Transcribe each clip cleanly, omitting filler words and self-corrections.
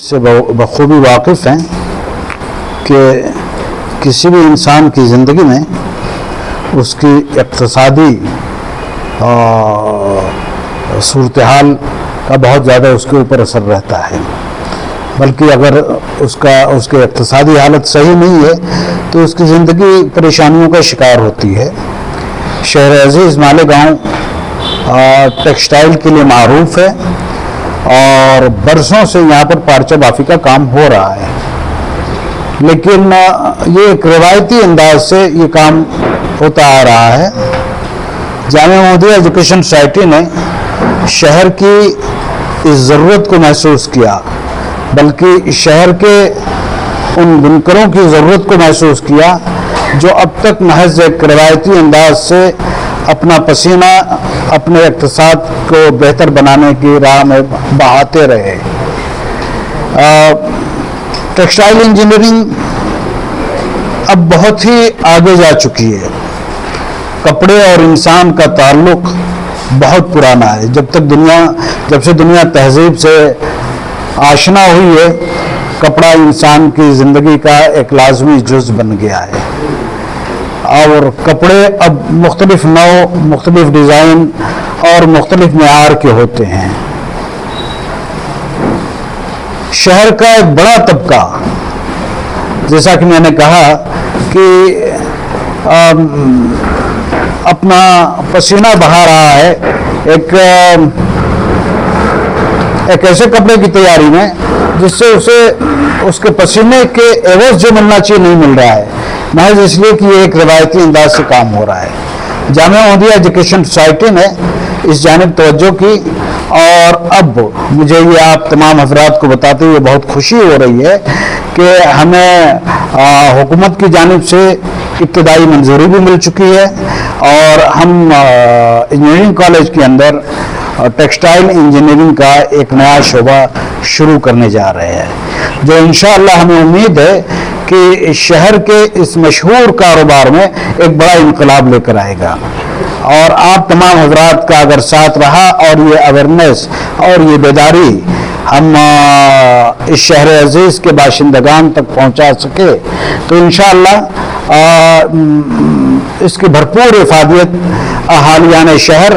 से बखूबी वाकिफ़ हैं कि किसी भी इंसान की ज़िंदगी में उसकी इक़्तिसादी सूरत हाल का बहुत ज़्यादा उसके ऊपर असर रहता है। बल्कि अगर उसके इक़्तिसादी हालत सही नहीं है तो उसकी ज़िंदगी परेशानियों का शिकार होती है। शहर अज़ीज़ मालेगांव टेक्सटाइल के लिए मारूफ़ है और बरसों से यहाँ पर पारचा बाफ़ी का काम हो रहा है, लेकिन ये एक रिवायती अंदाज से ये काम होता आ रहा है। जामिया मोहम्मदिया एजुकेशन सोसाइटी ने शहर की इस ज़रूरत को महसूस किया, बल्कि शहर के उन बुनकरों की ज़रूरत को महसूस किया जो अब तक महज एक रिवायती अंदाज से अपना पसीना अपने इक़्तिसाद को बेहतर बनाने की राह में बहाते रहे। टेक्सटाइल इंजीनियरिंग अब बहुत ही आगे जा चुकी है। कपड़े और इंसान का ताल्लुक़ बहुत पुराना है। जब से दुनिया तहज़ीब से आशना हुई है, कपड़ा इंसान की ज़िंदगी का एक लाज़मी जुज़ बन गया है और कपड़े अब मुख्तलिफ नौ, मुख्तलिफ डिज़ाइन और मुख्तलिफ मेयार के होते हैं। शहर का एक बड़ा तबका, जैसा कि मैंने कहा कि अपना पसीना बहा रहा है एक ऐसे कपड़े की तैयारी में जिससे उसे उसके पसीने के एवज जो मिलना चाहिए नहीं मिल रहा है, महज इसलिए कि ये एक रिवायती अंदाज से काम हो रहा है। जामिया मोहम्मदिया एजुकेशन सोसाइटी ने इस जानिब तवज्जो की और अब मुझे ये आप तमाम हज़रात को बताते हुए बहुत खुशी हो रही है कि हमें हुकूमत की जानिब से इब्तदाई मंजूरी भी मिल चुकी है और हम इंजीनियरिंग कॉलेज के अंदर टेक्सटाइल इंजीनियरिंग का एक नया शोबा शुरू करने जा रहे हैं, जो इंशाअल्लाह हमें उम्मीद है कि शहर के इस मशहूर कारोबार में एक बड़ा इनकलाब लेकर आएगा। और आप तमाम हज़रात का अगर साथ रहा और ये अवेयरनेस और ये बेदारी हम इस शहर अज़ीज़ के बाशिंदगान तक पहुंचा सके तो इंशाअल्लाह इसकी भरपूर इफ़ादियत अहालियान शहर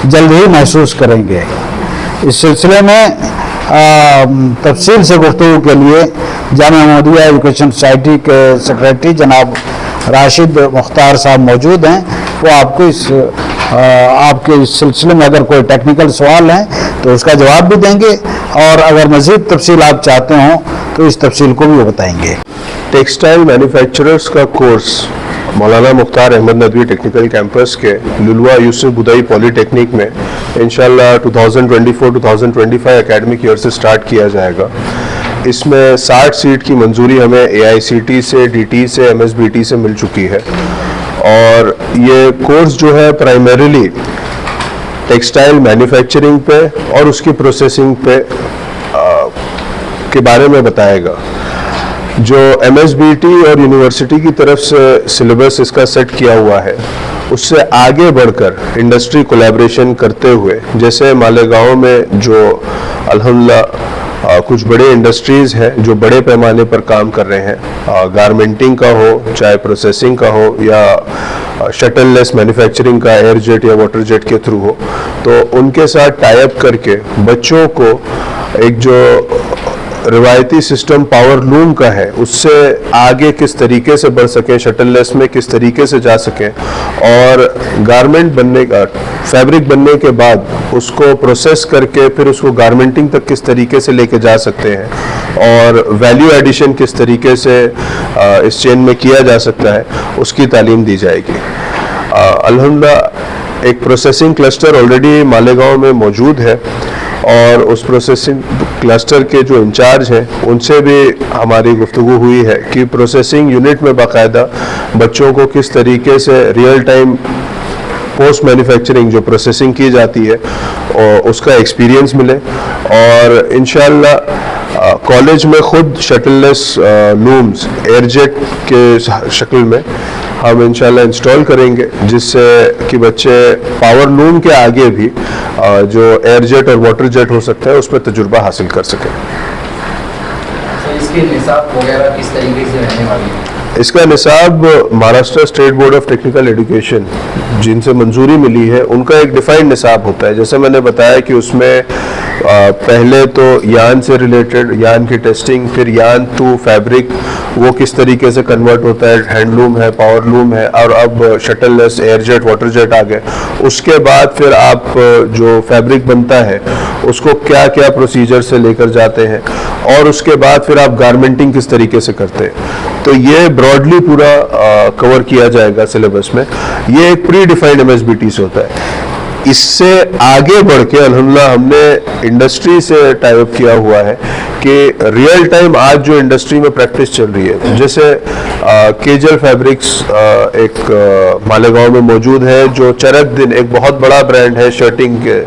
जल्द ही महसूस करेंगे। इस सिलसिले में तफसील से गुफ्तगू के लिए जामिया मोहम्मदिया एजुकेशन सोसाइटी के सेक्रेटरी जनाब राशिद मुख्तार साहब मौजूद हैं। वो आपके इस सिलसिले में अगर कोई टेक्निकल सवाल हैं तो उसका जवाब भी देंगे और अगर मज़ीद तफसील आप चाहते हों तो इस तफसील को भी वो बताएंगे। टेक्सटाइल मैन्युफैक्चरर्स का कोर्स मौलाना मुख्तार अहमद नदवी टेक्निकल कैंपस के लुलवा यूसुफ बुदाई पॉलीटेक्निक में इंशाल्लाह 2024-2025 एकेडमिक ईयर से स्टार्ट किया जाएगा। इसमें 60 सीट की मंजूरी हमें AICT से, DT से, MSBT से मिल चुकी है और ये कोर्स जो है प्राइमरीली टेक्सटाइल मैन्युफैक्चरिंग पे और उसकी प्रोसेसिंग पे के बारे में बताएगा। जो MSBT और यूनिवर्सिटी की तरफ से सिलेबस इसका सेट किया हुआ है उससे आगे बढ़कर इंडस्ट्री कोलैबोरेशन करते हुए, जैसे मालेगांव में जो अल्हम्दुलिल्लाह कुछ बड़े इंडस्ट्रीज़ हैं जो बड़े पैमाने पर काम कर रहे हैं, गारमेंटिंग का हो, चाहे प्रोसेसिंग का हो या शटललेस मैन्युफैक्चरिंग का एयर जेट या वाटर जेट के थ्रू हो, तो उनके साथ टाई अप करके बच्चों को एक जो रिवायती सिस्टम पावर लूम का है उससे आगे किस तरीके से बढ़ सकें, शटललेस में किस तरीके से जा सकें और गारमेंट बनने का, फैब्रिक बनने के बाद उसको प्रोसेस करके फिर उसको गारमेंटिंग तक किस तरीके से लेके जा सकते हैं और वैल्यू एडिशन किस तरीके से इस चेन में किया जा सकता है, उसकी तालीम दी जाएगी। अल्हम्दुलिल्लाह एक प्रोसेसिंग क्लस्टर ऑलरेडी मालेगांव में मौजूद है और उस प्रोसेसिंग क्लस्टर के जो इंचार्ज हैं उनसे भी हमारी गुफ्तगू हुई है कि प्रोसेसिंग यूनिट में बाकायदा बच्चों को किस तरीके से रियल टाइम पोस्ट मैन्युफैक्चरिंग जो प्रोसेसिंग की जाती है और उसका एक्सपीरियंस मिले और इंशाअल्लाह कॉलेज में खुद शटललेस लूम्स एयरजेट के शक्ल में हम इंशाल्लाह इंस्टॉल करेंगे, जिससे कि बच्चे पावर लूम के आगे भी जो एयर जेट और वाटर जेट हो सकता है उस पर तजुर्बा हासिल कर सकें। इसके निसाब वगैरह किस तरीके से रहने वाली है? इसका निसाब Maharashtra state board of technical education जिनसे मंजूरी मिली है उनका एक डिफाइंड निसाब होता है। जैसे मैंने बताया कि उसमें पहले तो यान से रिलेटेड यान की टेस्टिंग, फिर यान टू फैब्रिक वो किस तरीके से कन्वर्ट होता है, हैंडलूम है, पावरलूम है, और अब शटललेस, एयरजेट, वाटर जेट आ गए। उसके बाद फिर आप जो फैब्रिक बनता है उसको क्या क्या प्रोसीजर से लेकर जाते हैं, और उसके बाद फिर आप गारमेंटिंग किस तरीके से करते हैं। तो ये ब्रॉडली पूरा कवर किया जाएगा सिलेबस में। ये एक प्री डिफाइंड एमएसबीटी से होता है। इससे आगे बढ़ के अल्हम्दुलिल्लाह हमने इंडस्ट्री से टाई अप किया हुआ है कि रियल टाइम आज जो इंडस्ट्री में प्रैक्टिस चल रही है, जैसे केजल फैब्रिक्स एक मालेगांव में मौजूद है, जो चरक दिन एक बहुत बड़ा ब्रांड है शर्टिंग के,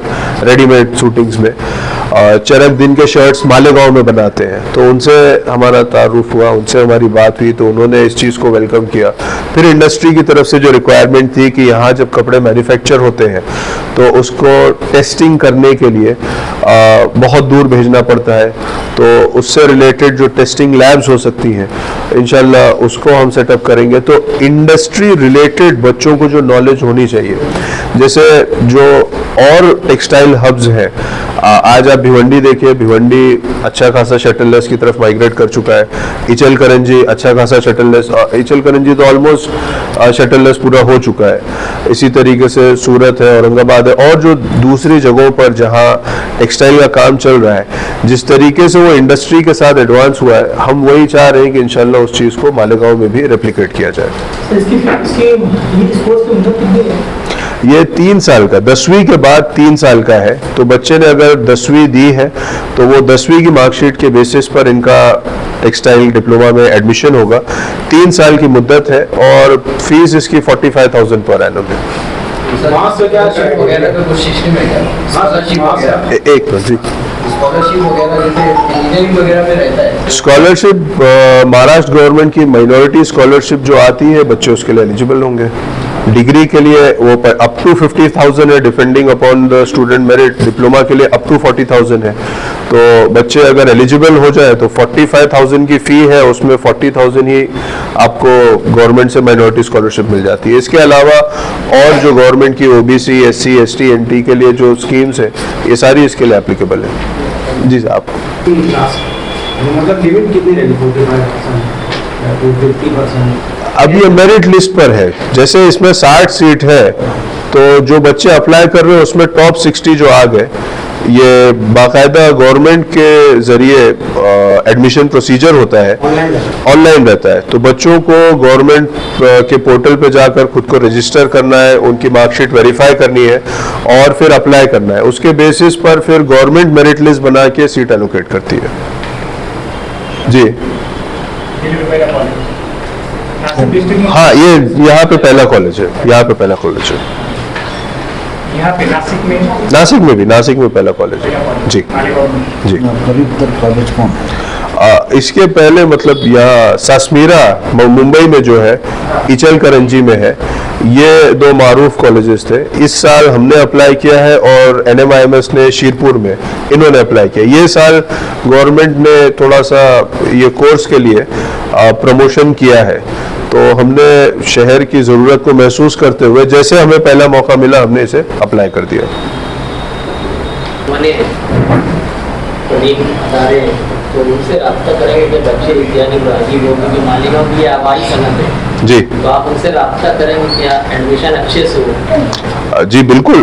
रेडीमेड शूटिंग्स में चरक दिन के शर्ट्स मालेगांव में बनाते हैं। तो उनसे हमारा तारुफ हुआ, उनसे हमारी बात हुई, तो उन्होंने इस चीज़ को वेलकम किया। फिर इंडस्ट्री की तरफ से जो रिक्वायरमेंट थी कि यहाँ जब कपड़े मैन्युफैक्चर होते हैं तो उसको टेस्टिंग करने के लिए बहुत दूर भेजना पड़ता है, तो उससे रिलेटेड जो टेस्टिंग लैब्स हो सकती हैं इंशाल्लाह उसको हम सेटअप करेंगे। तो इंडस्ट्री रिलेटेड बच्चों को जो नॉलेज होनी चाहिए, जैसे जो और टेक्सटाइल हब्स हैं, आज आप भिवंडी देखिए, भिवंडी अच्छा खासा शटललेस की तरफ माइग्रेट कर चुका है। इचल करंजी अच्छा खासा शटललेस, इचल करंजी तो ऑलमोस्ट शटललेस पूरा हो चुका है। इसी तरीके से सूरत है, औरंगाबाद है, और जो दूसरी जगहों पर जहां टेक्सटाइल का काम चल रहा है, जिस तरीके से वो इंडस्ट्री के साथ एडवांस हुआ है, हम वही चाह रहे हैं कि इंशाल्लाह उस चीज़ को मालेगांव में भी रेप्लिकेट किया जाए। ये 3 साल का, 10वीं के बाद 3 साल का है। तो बच्चे ने अगर 10वीं दी है तो वो 10वीं की मार्कशीट के बेसिस पर इनका टेक्सटाइल डिप्लोमा में एडमिशन होगा। 3 साल की मुद्दत है और फीस इसकी 45,000 पर एनम है। स्कॉलरशिप वगैरह का कुछ सिस्टम है क्या? स्कॉलरशिप वगैरह एक मिनट जी, स्कॉलरशिप वगैरह जैसे इंजीनियरिंग वगैरह में रहता है? स्कॉलरशिप महाराष्ट्र गवर्नमेंट की माइनॉरिटी स्कॉलरशिप जो आती है, बच्चे उसके लिए एलिजिबल होंगे। डिग्री के लिए वो अप टू 50,000 है, depending upon the student merit. Diploma के लिए अप टू 40,000 है। तो बच्चे अगर एलिजिबल हो जाए तो 45,000 की फ़ी है, उसमें 40,000 ही आपको गवर्नमेंट से माइनॉरिटी स्कॉलरशिप मिल जाती है। इसके अलावा और जो गवर्नमेंट की ओबीसी, एससी, एसटी, एनटी के लिए जो स्कीम्स है, ये सारी इसके लिए एप्लीकेबल है। जी साहब, मतलब लिमिट कितनी रहेगी? 45% या 50%? अब ये मेरिट लिस्ट पर है। जैसे इसमें 60 सीट है, तो जो बच्चे अप्लाई कर रहे हैं उसमें टॉप 60 जो आ गए, ये बाकायदा गवर्नमेंट के जरिए एडमिशन प्रोसीजर होता है, ऑनलाइन रहता है। तो बच्चों को गवर्नमेंट के पोर्टल पे जाकर खुद को रजिस्टर करना है, उनकी मार्कशीट वेरीफाई करनी है और फिर अप्लाई करना है। उसके बेसिस पर फिर गवर्नमेंट मेरिट लिस्ट बना के सीट एलोकेट करती है। जी हाँ, ये यहाँ पे पहला कॉलेज है, यहाँ पे पहला कॉलेज है। यहाँ पे नासिक में नासिक में पहला कॉलेज है। जी जी। करीब तक कॉलेज कौन है? इसके पहले मतलब यहाँ सासमीरा मुंबई में जो है, इचल करंजी में है, ये 2 मारूफ कॉलेजेस थे। इस साल हमने अप्लाई किया है और NMIMS ने शीरपुर में इन्होंने अप्लाई किया। ये साल गवर्नमेंट ने थोड़ा सा ये कोर्स के लिए प्रमोशन किया है, तो हमने शहर की ज़रूरत को महसूस करते हुए जैसे हमें पहला मौका मिला हमने इसे अप्लाई कर दिया। तो उनसे रब्ता करेंगे कि बच्चे यानी राजी हो, क्योंकि मालेगांव की आवाज़ सनत है जी, तो आप उनसे रब्ता करेंगे कि एडमिशन अच्छे से हो? जी बिल्कुल।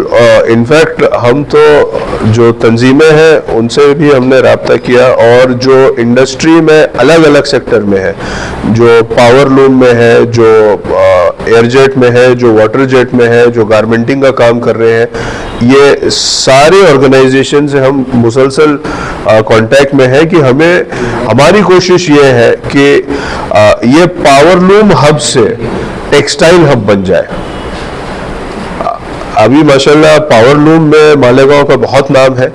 इनफैक्ट हम तो जो तंजीमें हैं उनसे भी हमने रब्ता किया, और जो इंडस्ट्री में अलग अलग सेक्टर में है, जो पावर लूम में है, जो एयरजेट में है, जो वाटर जेट में है, जो गारमेंटिंग का काम कर रहे हैं, ये सारे ऑर्गेनाइजेशन से हम मुसलसल कांटेक्ट में है कि हमारी कोशिश ये है कि ये पावर लूम हब से टेक्सटाइल हब बन जाए। अभी माशाल्लाह पावर लूम में मालेगांव का बहुत नाम है,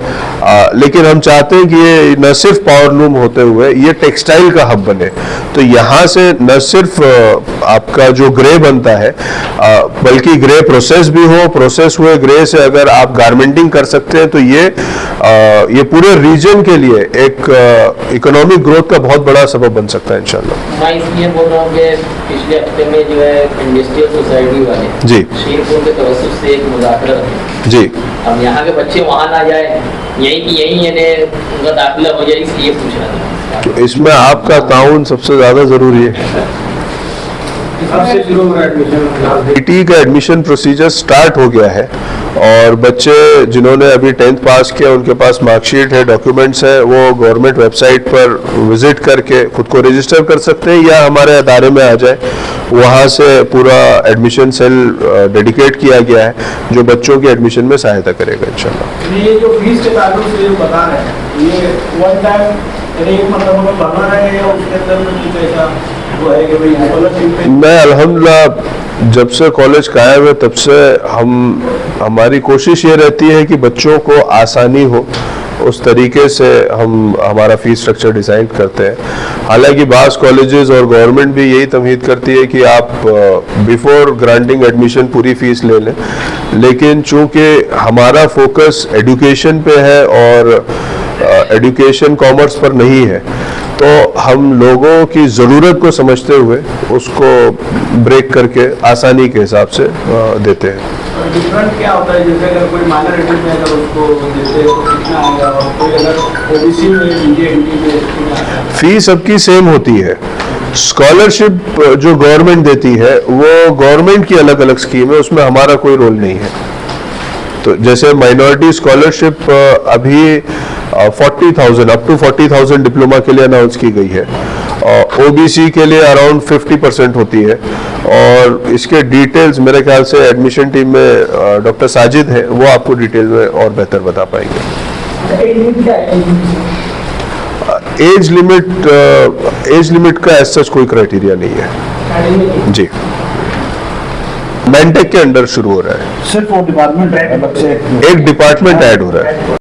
लेकिन हम चाहते हैं कि ये न सिर्फ पावर लूम होते हुए ये टेक्सटाइल का हब बने। तो यहाँ से न सिर्फ आपका जो ग्रे बनता है बल्कि ग्रे प्रोसेस भी हो, प्रोसेस हुए ग्रे से अगर आप गारमेंटिंग कर सकते हैं तो ये पूरे रीजन के लिए एक इकोनॉमिक ग्रोथ का बहुत बड़ा सबब बन सकता है इंशाल्लाह। मैं इसलिए बोल रहा हूँ कि पिछले हफ्ते में जो है इंडस्ट्रियल सोसाइटी वाले जी शीरपुर के तवज्जुह से एक मुज़ाकरा रखे। जी अब यहाँ के बच्चे वहाँ ना जाए, यहीं की यहीं यानी उनका दाखिला हो जाए, इसलिए पूछ रहा था। इसमें आपका ताउन सबसे ज़्यादा ज़रूरी है। कब से शुरू हो रहा है एडमिशन? IIT का एडमिशन प्रोसीजर स्टार्ट हो गया है और बच्चे जिन्होंने अभी 10th पास किया उनके पास मार्कशीट है, डॉक्यूमेंट्स है, वो गवर्नमेंट वेबसाइट पर विजिट करके खुद को रजिस्टर कर सकते हैं या हमारे अदारे में आ जाए। वहाँ से पूरा एडमिशन सेल डेडिकेट किया गया है जो बच्चों के एडमिशन में सहायता करेगा इंशाल्लाह। ये जो फीस के ताल्लुक से जो बता रहे हैं, ये वन टाइम एक मतलब हमें भरना रहेगा या उसके अंदर में कुछ ऐसा वो है कि भाई स्कॉलरशिप पे? मैं अल्हम्दुलिल्लाह जब से कॉलेज कायम है तब से हमारी कोशिश ये रहती है कि बच्चों को आसानी हो, उस तरीके से हम हमारा फीस स्ट्रक्चर डिज़ाइन करते हैं। हालांकि बाज़ कॉलेजेस और गवर्नमेंट भी यही तमहीद करती है कि आप बिफोर ग्रांटिंग एडमिशन पूरी फ़ीस ले लें, लेकिन चूंकि हमारा फोकस एजुकेशन पे है और एजुकेशन कॉमर्स पर नहीं है तो हम लोगों की ज़रूरत को समझते हुए उसको ब्रेक करके आसानी के हिसाब से देते हैं। डिफरेंट क्या होता है, जैसे अगर कोई माइनॉरिटी में अगर उसको देते तो कितना आएगा और कोई अगर ओबीसी में इंडियन में कितना आएगा? फीस सबकी सेम होती है। स्कॉलरशिप जो गवर्नमेंट देती है वो गवर्नमेंट की अलग अलग स्कीम है, उसमें हमारा कोई रोल नहीं है। तो जैसे माइनॉरिटी स्कॉलरशिप अभी 40,000 अप टू 40,000 डिप्लोमा के लिए अनाउंस की गई है, ओबीसी के लिए अराउंड 50% होती है। और इसके डिटेल्स मेरे ख्याल से एडमिशन टीम में डॉक्टर साजिद है, वो आपको डिटेल में और बेहतर बता पाएंगे। एज लिमिट का एज सच कोई क्राइटेरिया नहीं है जी। मैनटेक के अंडर शुरू हो रहा है, सिर्फ वो डिपार्टमेंट अलग से एक डिपार्टमेंट ऐड हो रहा है।